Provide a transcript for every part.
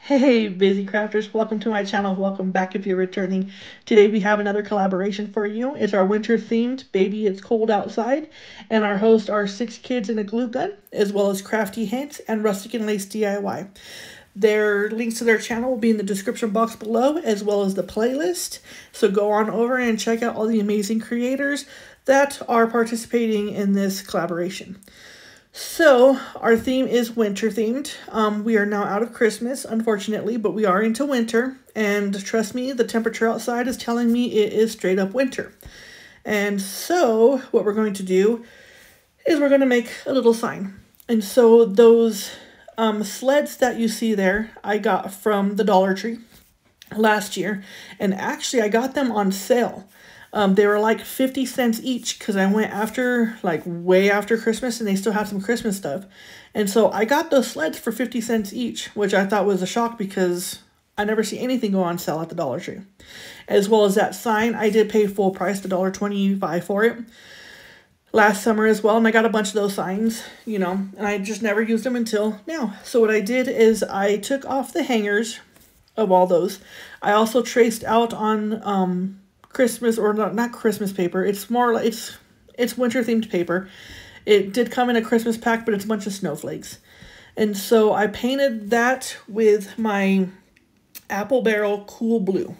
Hey, busy crafters, welcome to my channel. Welcome back if you're returning. Today we have another collaboration for you. It's our winter themed Baby It's Cold Outside, and our hosts are Six Kids and a Glue Gun, as well as Crafty Hints and Rustic and Lace DIY. Their links to their channel will be in the description box below, as well as the playlist. So go on over and check out all the amazing creators that are participating in this collaboration. So, our theme is winter themed. We are now out of Christmas, unfortunately, but we are into winter. And trust me, the temperature outside is telling me it is straight up winter. And so, what we're going to do is we're going to make a little sign. And so, those sleds that you see there, I got from the Dollar Tree last year. And actually, I got them on sale. They were like 50 cents each because I went after, like, way after Christmas and they still had some Christmas stuff. And so I got those sleds for 50 cents each, which I thought was a shock because I never see anything go on sale at the Dollar Tree. As well as that sign, I did pay full price, $1.25 for it last summer as well. And I got a bunch of those signs, you know, and I just never used them until now. So what I did is I took off the hangers of all those. I also traced out on, Christmas, or not Christmas paper. It's more like it's winter themed paper. It did come in a Christmas pack, but it's a bunch of snowflakes. And so I painted that with my Apple Barrel Cool Blue.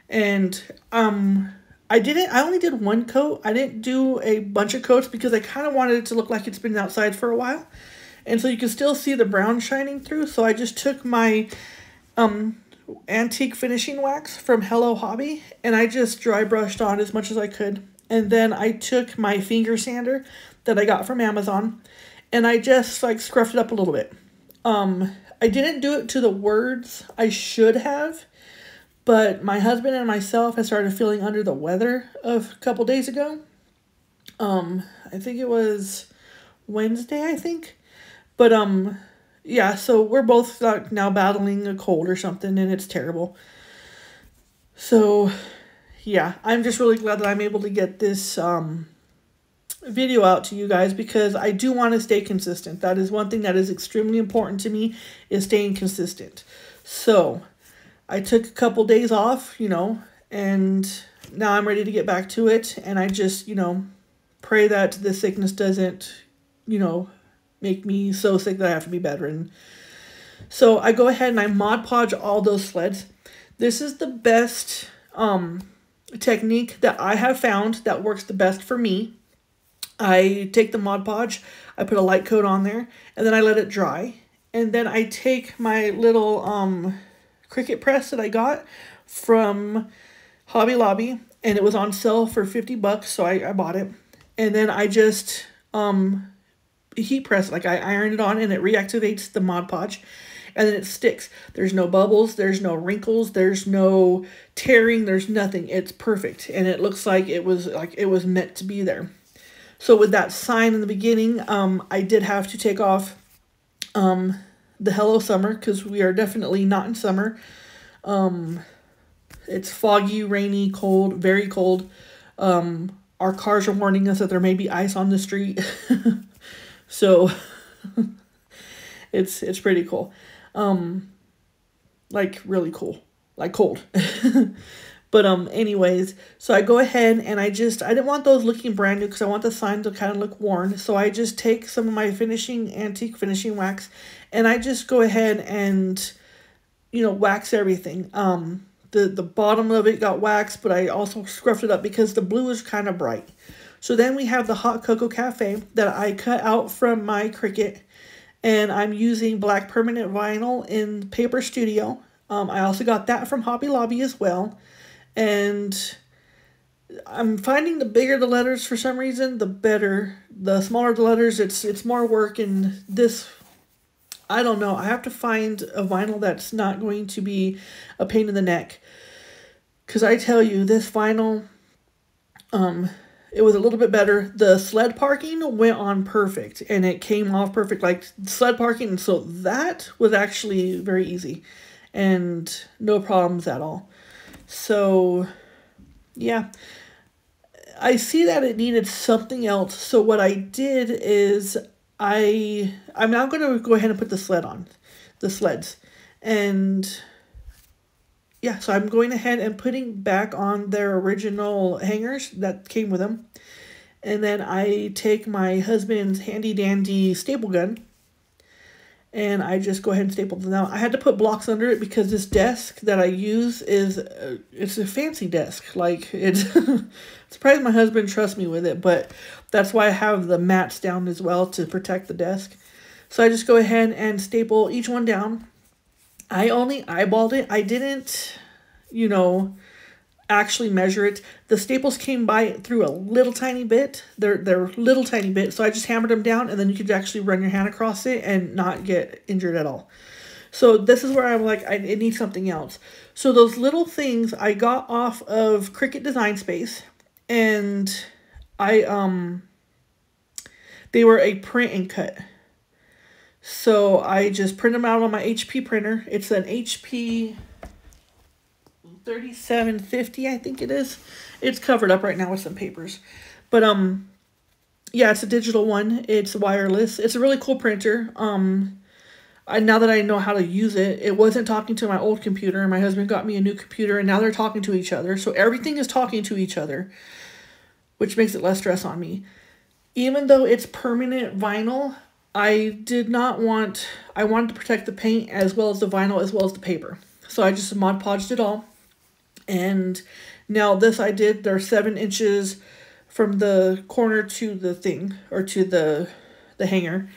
And I only did one coat. I didn't do a bunch of coats because I kind of wanted it to look like it's been outside for a while. And so you can still see the brown shining through. So I just took my antique finishing wax from Hello Hobby, and I just dry brushed on as much as I could. And then I took my finger sander that I got from Amazon, and I just like scruffed it up a little bit. I didn't do it to the words. I should have, but my husband and myself had started feeling under the weather a couple days ago. I think it was Wednesday, I think. But yeah, so we're both like now battling a cold or something, and it's terrible. So, yeah, I'm just really glad that I'm able to get this video out to you guys because I do want to stay consistent. That is one thing that is extremely important to me, is staying consistent. So, I took a couple days off, you know, and now I'm ready to get back to it. And I just, you know, pray that the sickness doesn't, you know, make me so sick that I have to be bedridden. So I go ahead and I Mod Podge all those sleds. This is the best technique that I have found that works the best for me. I take the Mod Podge, I put a light coat on there, and then I let it dry. And then I take my little Cricut press that I got from Hobby Lobby, and it was on sale for 50 bucks, so I bought it. And then I just heat press, like I iron it on, and it reactivates the Mod Podge, and then it sticks. There's no bubbles, there's no wrinkles, there's no tearing, there's nothing. It's perfect, and it looks like it was meant to be there. So with that sign in the beginning, I did have to take off the Hello Summer because we are definitely not in summer. It's foggy, rainy, cold, very cold. Our cars are warning us that there may be ice on the street. So, it's pretty cool. Like, really cool. Like, cold. But, anyways, so I go ahead and I didn't want those looking brand new because I want the sign to kind of look worn. So I just take some of my antique finishing wax, and I just go ahead and, you know, wax everything. The bottom of it got waxed, but I also scruffed it up because the blue is kind of bright. So then we have the Hot Cocoa Cafe that I cut out from my Cricut, and I'm using black permanent vinyl in Paper Studio. I also got that from Hobby Lobby as well, and I'm finding the bigger the letters for some reason, the better. The smaller the letters, it's more work, and this, I don't know, I have to find a vinyl that's not going to be a pain in the neck, because I tell you, this vinyl, it was a little bit better. The sled parking went on perfect, and it came off perfect, like sled parking, and so that was actually very easy, and no problems at all. So, yeah, I see that it needed something else, so what I did is I'm now going to go ahead and put the sleds. And yeah, so I'm going ahead and putting back on their original hangers that came with them. And then I take my husband's handy dandy staple gun and I just go ahead and staple them down. I had to put blocks under it because this desk that I use is, it's a fancy desk. Like, it's, surprised my husband trusts me with it, but that's why I have the mats down as well to protect the desk. So I just go ahead and staple each one down. I only eyeballed it. I didn't, you know, actually measure it. The staples came by through a little tiny bit. They're little tiny bit. So I just hammered them down and then you could actually run your hand across it and not get injured at all. So this is where I'm like, it needs something else. So those little things I got off of Cricut Design Space, and they were a print and cut. So I just print them out on my HP printer. It's an HP 3750, I think it is. It's covered up right now with some papers. But yeah, it's a digital one. It's wireless. It's a really cool printer. Now that I know how to use it, it wasn't talking to my old computer. My husband got me a new computer and now they're talking to each other. So everything is talking to each other, which makes it less stress on me. Even though it's permanent vinyl, I wanted to protect the paint as well as the vinyl as well as the paper. So I just Mod Podged it all. And now this I did, they're 7 inches from the corner to the thing, or to the hanger.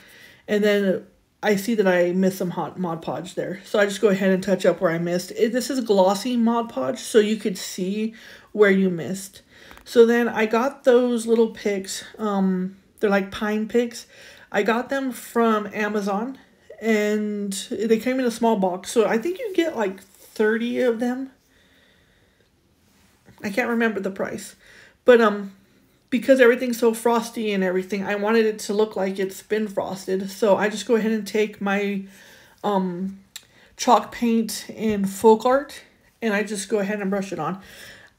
And then I see that I missed some hot Mod Podge there. So I just go ahead and touch up where I missed. This is glossy Mod Podge, so you could see where you missed. So then I got those little picks. They're like pine picks. I got them from Amazon, and they came in a small box. So I think you get like 30 of them. I can't remember the price. But because everything's so frosty and everything, I wanted it to look like it's been frosted. So I just go ahead and take my chalk paint in FolkArt, and I just go ahead and brush it on.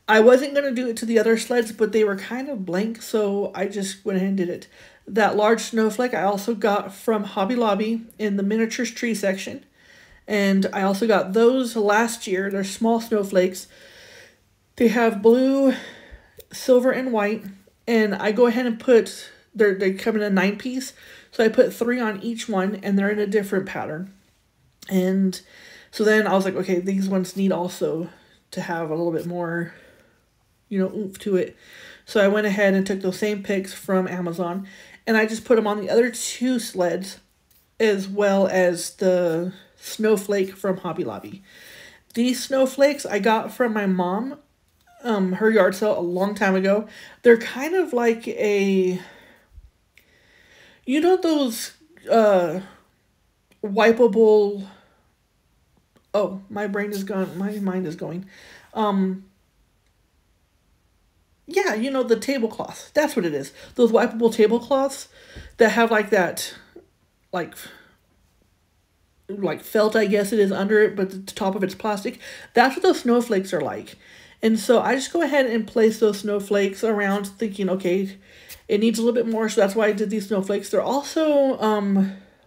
I wasn't going to do it to the other sleds, but they were kind of blank, so I just went ahead and did it. That large snowflake I also got from Hobby Lobby in the miniatures tree section. And I also got those last year. They're small snowflakes. They have blue, silver, and white. And I go ahead and put, they come in a 9-piece. So I put 3 on each one, and they're in a different pattern. And so then I was like, okay, these ones need also to have a little bit more, you know, oomph to it. So I went ahead and took those same picks from Amazon, and I just put them on the other 2 sleds, as well as the snowflake from Hobby Lobby. These snowflakes I got from my mom, her yard sale a long time ago. They're kind of like a, you know, those wipeable, oh, my brain is gone, my mind is going. Yeah, you know, the tablecloth. That's what it is. Those wipeable tablecloths that have like that, like felt, I guess it is, under it, but the top of it's plastic. That's what those snowflakes are like. And so I just go ahead and place those snowflakes around thinking, okay, it needs a little bit more, so that's why I did these snowflakes. They're also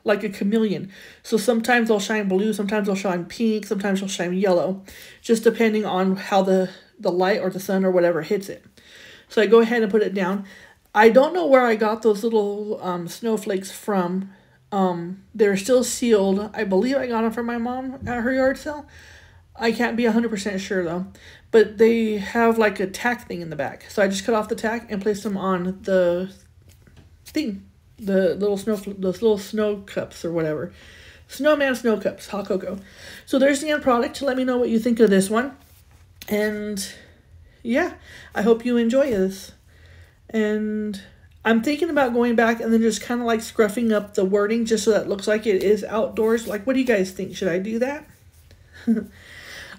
like a chameleon. So sometimes they'll shine blue, sometimes they'll shine pink, sometimes they'll shine yellow, just depending on how the light or the sun or whatever hits it. So I go ahead and put it down. I don't know where I got those little snowflakes from. They're still sealed. I believe I got them from my mom at her yard sale. I can't be 100% sure though. But they have like a tack thing in the back. So I just cut off the tack and placed them on the thing. The little those little snow cups or whatever. Snowman snow cups, hot cocoa. So there's the end product. Let me know what you think of this one. And yeah, I hope you enjoy this. And I'm thinking about going back and then just kind of like scruffing up the wording just so that it looks like it is outdoors. Like, what do you guys think? Should I do that?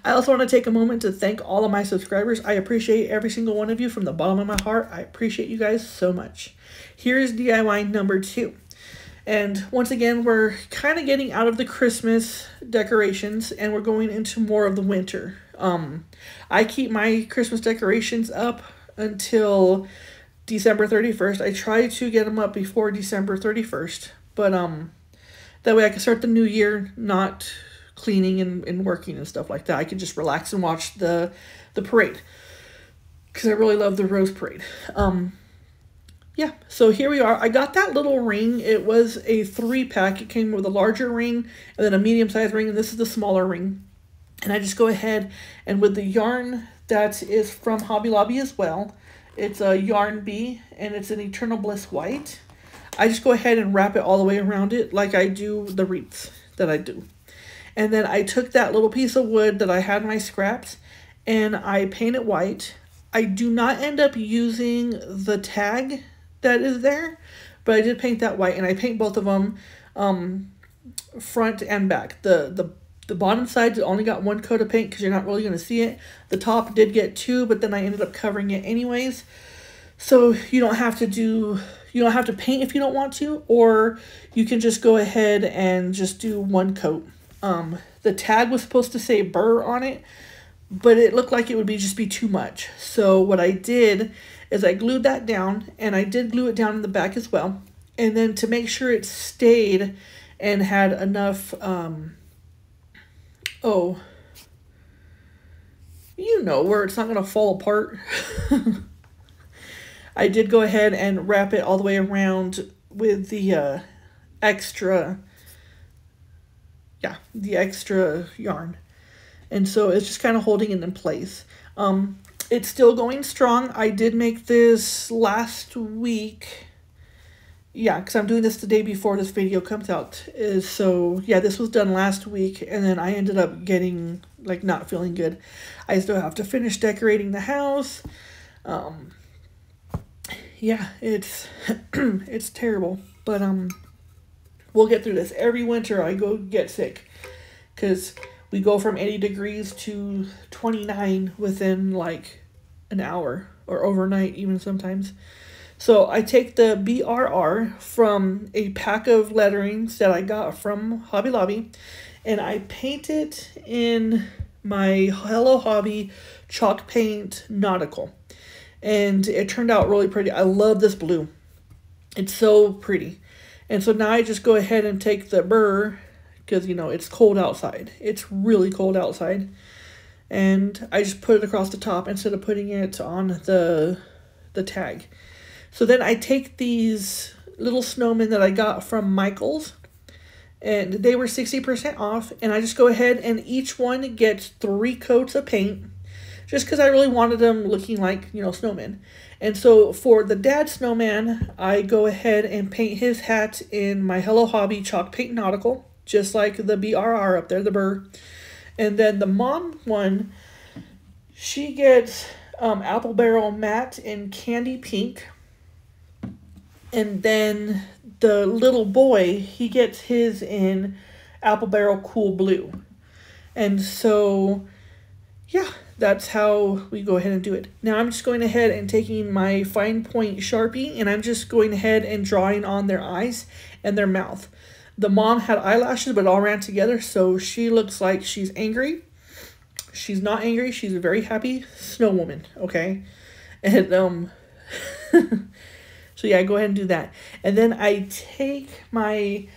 I also want to take a moment to thank all of my subscribers. I appreciate every single one of you from the bottom of my heart. I appreciate you guys so much. Here is DIY number 2. And once again, we're kind of getting out of the Christmas decorations and we're going into more of the winter. I keep my Christmas decorations up until December 31st. I try to get them up before December 31st, but that way I can start the new year not cleaning and working and stuff like that. I could just relax and watch the parade, because I really love the Rose Parade. Yeah, so here we are. I got that little ring. It was a 3-pack. It came with a larger ring and then a medium-sized ring, and this is the smaller ring. And I just go ahead and with the yarn that is from Hobby Lobby as well, it's a Yarn Bee, and it's an Eternal Bliss white. I just go ahead and wrap it all the way around it like I do the wreaths that I do. And then I took that little piece of wood that I had in my scraps and I paint it white. I do not end up using the tag that is there, but I did paint that white, and I paint both of them front and back. The bottom side only got 1 coat of paint because you're not really going to see it. The top did get 2, but then I ended up covering it anyways. So you don't have to paint if you don't want to, or you can just go ahead and just do 1 coat. The tag was supposed to say Burr on it, but it looked like it would just be too much. So what I did is I glued that down, and I did glue it down in the back as well. And then to make sure it stayed and had enough, oh, you know, where it's not going to fall apart. I did go ahead and wrap it all the way around with the extra yarn. And so it's just kind of holding it in place. It's still going strong. I did make this last week. Yeah, because I'm doing this the day before this video comes out. So, yeah, this was done last week. And then I ended up getting, like, not feeling good. I still have to finish decorating the house. Yeah, it's it's terrible. But, we'll get through this. Every winter I go get sick. Because we go from 80 degrees to 29 within, like, an hour. Or overnight, even sometimes. So I take the BRR from a pack of letterings that I got from Hobby Lobby, and I paint it in my Hello Hobby chalk paint Nautical. And it turned out really pretty. I love this blue. It's so pretty. And so now I just go ahead and take the burr, because, you know, it's cold outside. It's really cold outside. And I just put it across the top instead of putting it on the tag. So then I take these little snowmen that I got from Michael's, and they were 60% off, and I just go ahead and each one gets 3 coats of paint, just because I really wanted them looking like, you know, snowmen. And so for the dad snowman, I go ahead and paint his hat in my Hello Hobby chalk paint Nautical, just like the BRR up there, the burr. And then the mom one, she gets Apple Barrel Matte in Candy Pink. And then the little boy, he gets his in Apple Barrel Cool Blue. And so, yeah, that's how we go ahead and do it. Now I'm just going ahead and taking my fine point Sharpie, and I'm just going ahead and drawing on their eyes and their mouth. The mom had eyelashes, but it all ran together, so she looks like she's angry. She's not angry. She's a very happy snow woman, okay? And, so yeah, go ahead and do that. And then I take my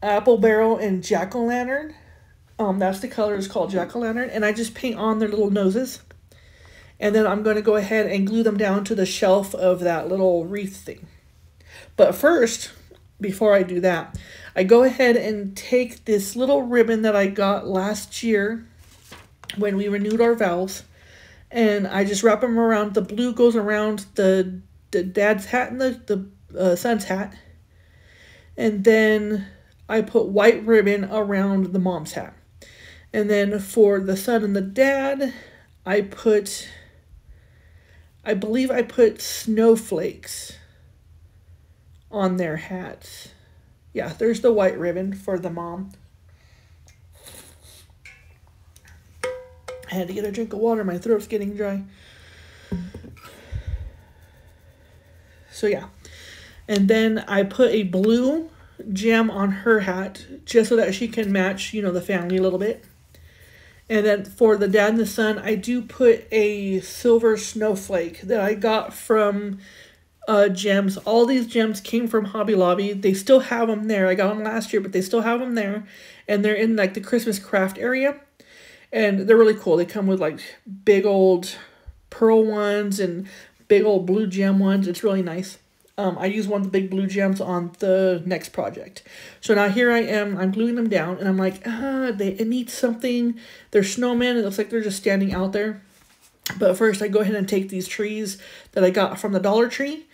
Apple Barrel and Jack-O-Lantern. That's the color, it's called Jack-O-Lantern. And I just paint on their little noses. And then I'm going to go ahead and glue them down to the shelf of that little wreath thing. But first, before I do that, I go ahead and take this little ribbon that I got last year when we renewed our vows. And I just wrap them around. The blue goes around the dad's hat and the son's hat. And then I put white ribbon around the mom's hat. And then for the son and the dad, I believe I put snowflakes on their hats. Yeah, there's the white ribbon for the mom. I had to get a drink of water. My throat's getting dry. So yeah. And then I put a blue gem on her hat just so that she can match, you know, the family a little bit. And then for the dad and the son, I do put a silver snowflake that I got from gems. All these gems came from Hobby Lobby. They still have them there. I got them last year, but they still have them there. And they're in like the Christmas craft area. And they're really cool. They come with like big old pearl ones and big old blue gem ones. It's really nice. I use one of the big blue gems on the next project. So now here I am. I'm gluing them down. And I'm like, it needs something. They're snowmen. It looks like they're just standing out there. But first I go ahead and take these trees that I got from the Dollar Tree.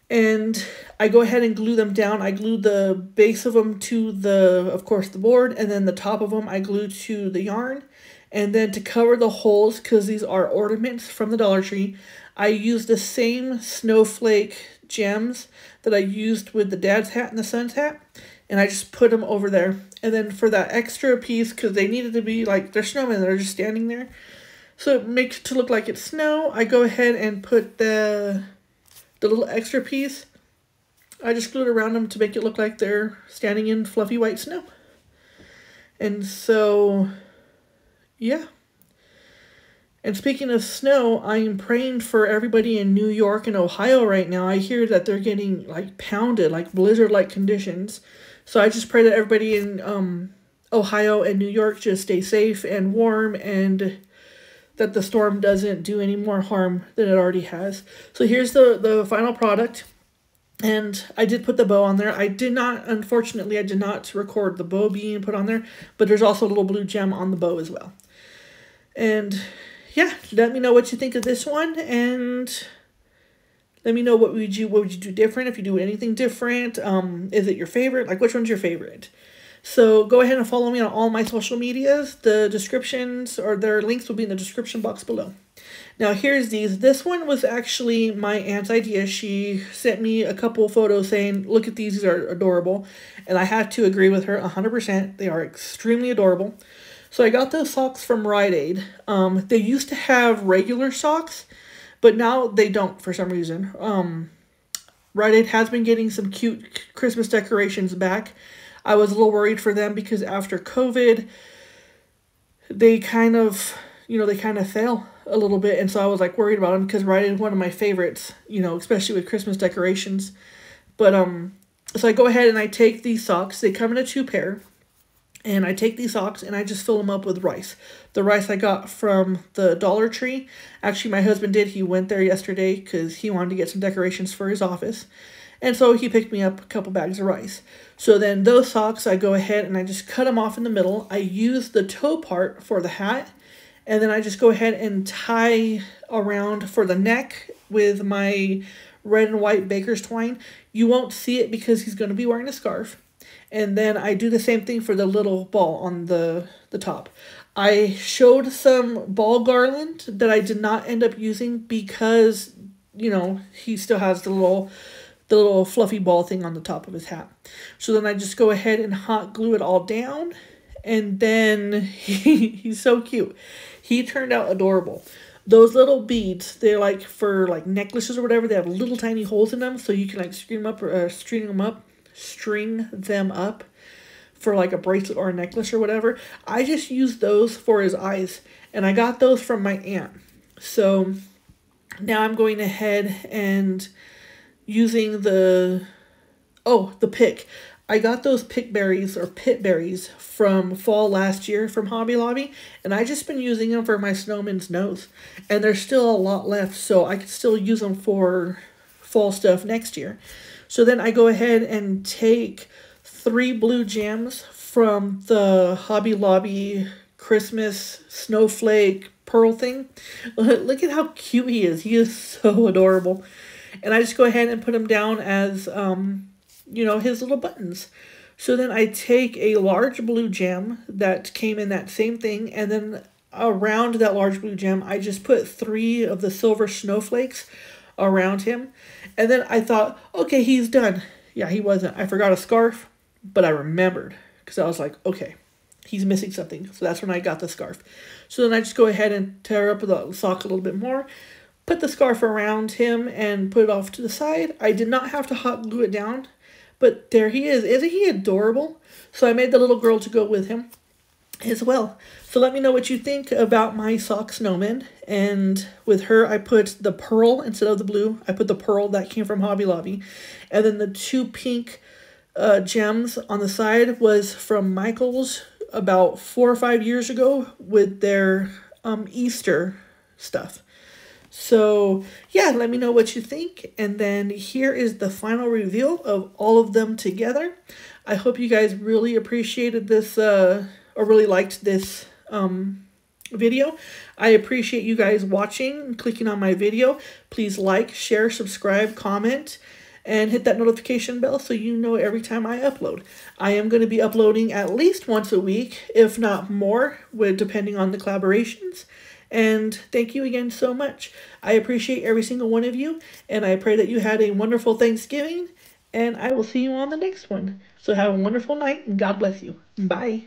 And I go ahead and glue them down. I glue the base of them to of course, the board. And then the top of them I glue to the yarn. And then to cover the holes, because these are ornaments from the Dollar Tree, I used the same snowflake gems that I used with the dad's hat and the son's hat. And I just put them over there. And then for that extra piece, because they needed to be like, they're snowmen, they're just standing there. So it makes it to look like it's snow. I go ahead and put the little extra piece. I just glued around them to make it look like they're standing in fluffy white snow. And so, yeah. And speaking of snow, I am praying for everybody in New York and Ohio right now. I hear that they're getting like pounded, like blizzard-like conditions. So I just pray that everybody in Ohio and New York just stay safe and warm, and that the storm doesn't do any more harm than it already has. So here's the final product. And I did put the bow on there. Unfortunately, I did not record the bow being put on there, but there's also a little blue gem on the bow as well. And yeah, let me know what you think of this one, and let me know what would you do different, if you do anything different. Is it your favorite? Like, which one's your favorite? So go ahead and follow me on all my social medias. The descriptions, or their links, will be in the description box below. Now here's these. This one was actually my aunt's idea. She sent me a couple photos saying, look at these are adorable. And I had to agree with her 100%. They are extremely adorable. So I got those socks from Rite Aid. They used to have regular socks, but now they don't for some reason. Rite Aid has been getting some cute Christmas decorations back. I was a little worried for them because after COVID, they kind of fail a little bit. And so I was like worried about them, because Rite Aid is one of my favorites, especially with Christmas decorations. But, so I go ahead and I take these socks. They come in a 2-pair. And I take these socks and I just fill them up with rice. The rice I got from the Dollar Tree. Actually, my husband did. He went there yesterday because he wanted to get some decorations for his office. And so he picked me up a couple bags of rice. So then those socks, I go ahead and I just cut them off in the middle. I use the toe part for the hat. And then I just go ahead and tie around for the neck with my red and white baker's twine. You won't see it because he's going to be wearing a scarf. And then I do the same thing for the little ball on the top. I showed some ball garland that I did not end up using because, he still has the little fluffy ball thing on the top of his hat. So then I just go ahead and hot glue it all down. And then he's so cute. He turned out adorable. Those little beads, they're like for like necklaces or whatever. They have little tiny holes in them, so you can like string them up for like a bracelet or a necklace or whatever. I just used those for his eyes, and I got those from my aunt. So now I'm going ahead and using the pick. I got those pick berries or pit berries from fall last year from Hobby Lobby, and I just been using them for my snowman's nose, and there's still a lot left, so I could still use them for fall stuff next year. So then I go ahead and take 3 blue gems from the Hobby Lobby Christmas snowflake pearl thing. Look at how cute he is. He is so adorable. And I just go ahead and put him down as, his little buttons. So then I take a large blue gem that came in that same thing, and then around that large blue gem, I just put 3 of the silver snowflakes around him. And then I thought, okay, he's done. Yeah, he wasn't. I forgot a scarf, but I remembered because I was like, okay, he's missing something. So that's when I got the scarf. So then I just go ahead and tear up the sock a little bit more, put the scarf around him, and put it off to the side. I did not have to hot glue it down, but there he is. Isn't he adorable? So I made the little girl to go with him. as well. So let me know what you think about my Sock Snowmen. And with her, I put the pearl instead of the blue. I put the pearl that came from Hobby Lobby. And then the two pink gems on the side was from Michael's about 4 or 5 years ago with their Easter stuff. So yeah, let me know what you think. And then here is the final reveal of all of them together. I hope you guys really appreciated this or really liked this video. I appreciate you guys watching and clicking on my video. Please like, share, subscribe, comment, and hit that notification bell so you know every time I upload. I am going to be uploading at least once a week, if not more, depending on the collaborations. And thank you again so much. I appreciate every single one of you, and I pray that you had a wonderful Thanksgiving, and I will see you on the next one. So have a wonderful night, and God bless you. Bye.